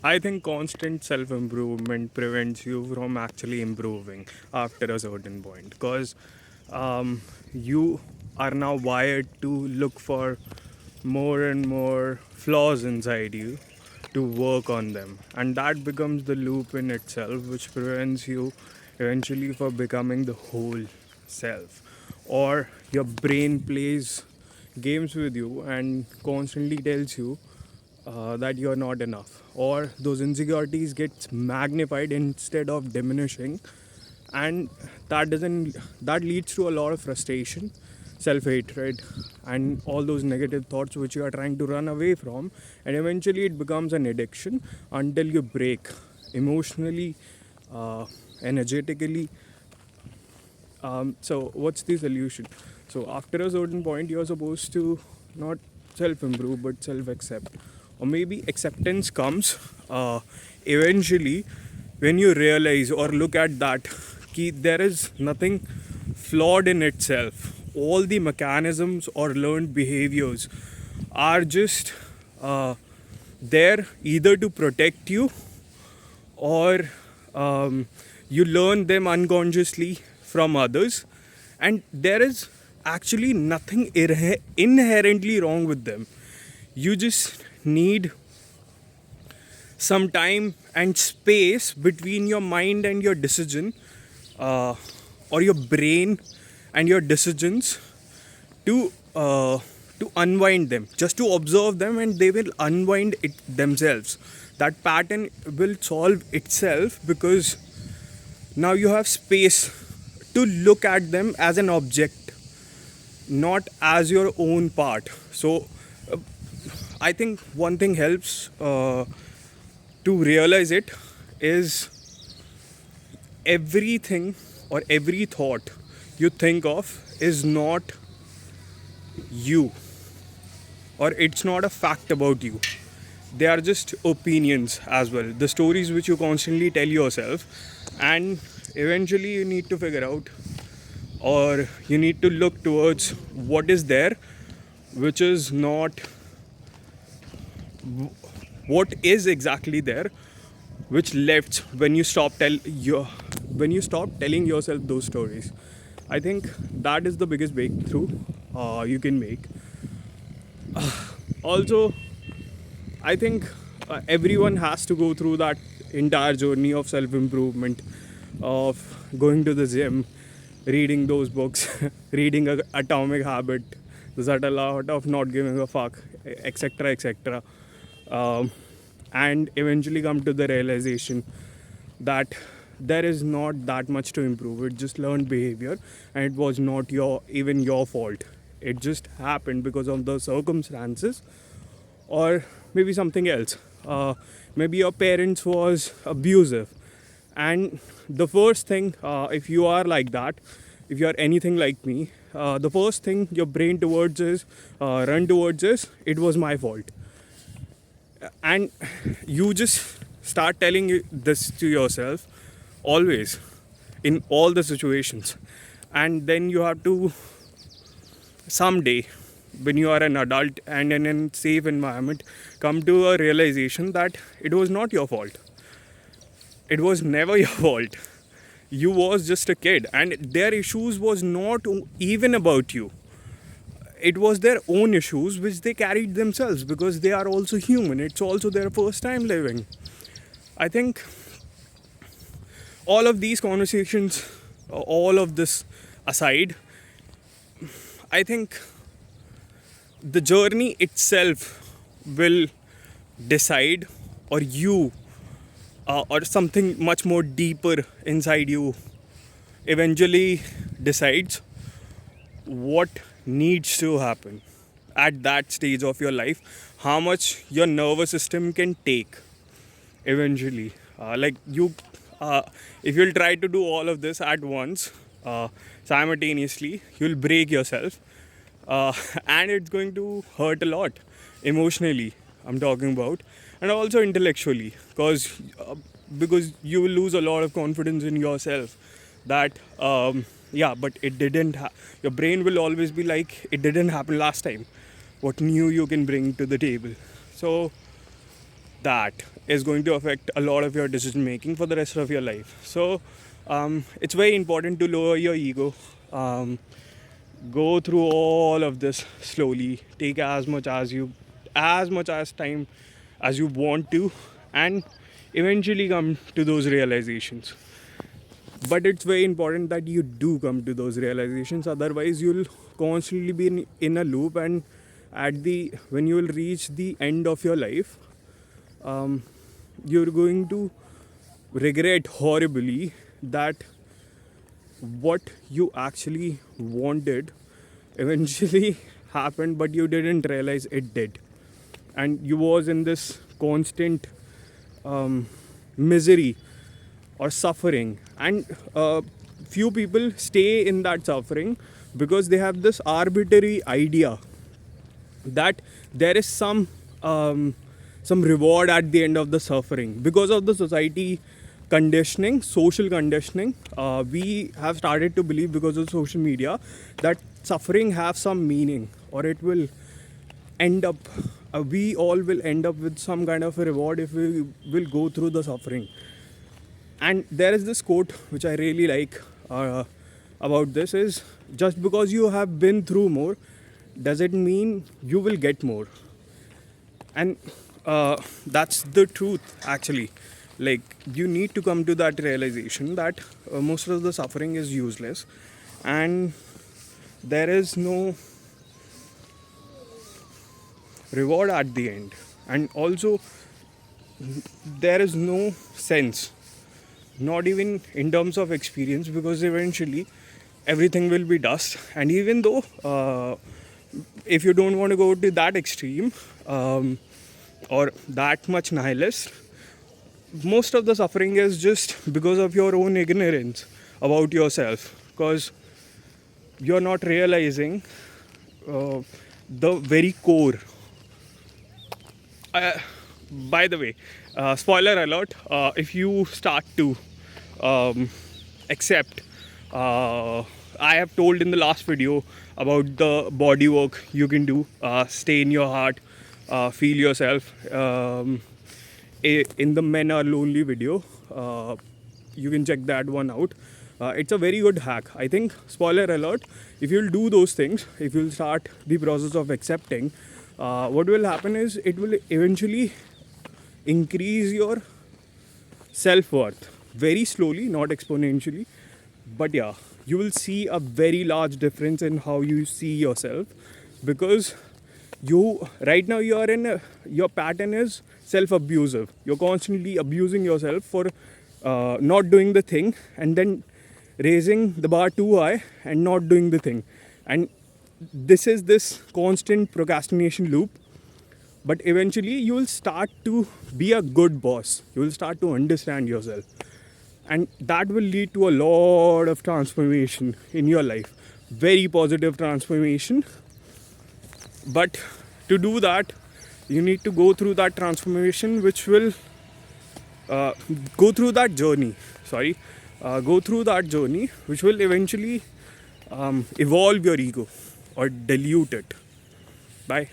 I think constant self improvement prevents you from actually improving after a certain point, because you are now wired to look for more and more flaws inside you to work on them, and that becomes the loop in itself, which prevents you eventually for becoming the whole self. Or your brain plays games with you and constantly tells you that you're not enough, or those insecurities get magnified instead of diminishing, and that leads to a lot of frustration, self-hatred, and all those negative thoughts which you are trying to run away from, and eventually it becomes an addiction until you break emotionally, energetically. So what's the solution? So after a certain point, you're supposed to not self-improve but self-accept, or maybe acceptance comes eventually when you realize or look at that there is nothing flawed in itself. All the mechanisms or learned behaviors are just there either to protect you, or you learn them unconsciously from others, and there is actually nothing inherently wrong with them. You just need some time and space between your mind and your decision, uh, or your brain and your decisions, to unwind them, just to observe them, and they will unwind it themselves. That pattern will solve itself, because now you have space to look at them as an object, not as your own part. So I think one thing helps to realize it is everything or every thought you think of is not you, or it's not a fact about you. They are just opinions as well, the stories which you constantly tell yourself, and eventually you need to figure out, or you need to look towards what is there, which is not what is exactly there, which left when you stop telling yourself those stories. I think that is the biggest breakthrough you can make. Also, I think everyone has to go through that entire journey of self improvement, of going to the gym, reading those books, reading Atomic Habit, The Subtle Art of Not Giving a Fuck, etc., etc., um, and eventually come to the realization that there is not that much to improve. It just learned behavior, and it was not even your fault. It just happened because of the circumstances, or maybe something else. Maybe your parents was abusive, and the first thing, if you are like that, if you are anything like me, the first thing your brain towards is run towards is, it was my fault. And you just start telling this to yourself always, in all the situations, and then you have to someday, when you are an adult and in a safe environment, come to a realization that it was not your fault. It was never your fault. You was just a kid, and their issues was not even about you. It was their own issues which they carried themselves, because they are also human. It's also their first time living. I think all of these conversations, all of this aside, I think the journey itself will decide, or you, or something much more deeper inside you eventually decides what needs to happen at that stage of your life, how much your nervous system can take eventually. If you'll try to do all of this at once, simultaneously, you'll break yourself, and it's going to hurt a lot emotionally, I'm talking about, and also intellectually, because you will lose a lot of confidence in yourself, that yeah, but it didn't your brain will always be like, it didn't happen last time, what new you can bring to the table. So that is going to affect a lot of your decision making for the rest of your life. So it's very important to lower your ego. Go through all of this slowly. Take as much as time as you want to, and eventually come to those realizations. But it's very important that you do come to those realizations. Otherwise, you'll constantly be in a loop, and when you will reach the end of your life, you're going to regret horribly that what you actually wanted eventually happened, but you didn't realize it did, and you was in this constant misery or suffering. And few people stay in that suffering because they have this arbitrary idea that there is some reward at the end of the suffering. Because of the social conditioning, we have started to believe, because of social media, that suffering have some meaning, or it will end up we all will end up with some kind of a reward if we will go through the suffering. And there is this quote which I really like about this is, just because you have been through more does it mean you will get more. And that's the truth actually. Like, you need to come to that realization that most of the suffering is useless, and there is no reward at the end. And also, there is no sense, not even in terms of experience, because eventually everything will be dust. And even though if you don't want to go to that extreme, or that much nihilist, most of the suffering is just because of your own ignorance about yourself, because you're not realizing the very core. By the way, spoiler alert, if you start to accept, I have told in the last video about the body work you can do, stay in your heart, feel yourself. In the Men Are Lonely video, you can check that one out. It's a very good hack. I think, spoiler alert, if you'll do those things, if you'll start the process of accepting, what will happen is it will eventually increase your self-worth very slowly, not exponentially. But yeah, you will see a very large difference in how you see yourself, because right now you are your pattern is self-abusive. You're constantly abusing yourself for not doing the thing, and then raising the bar too high and not doing the thing. And this is this constant procrastination loop. But eventually you will start to be a good boss. You will start to understand yourself, and that will lead to a lot of transformation in your life, very positive transformation. But to do that, you need to go through that transformation, which will go through that journey which will eventually evolve your ego or dilute it. Bye.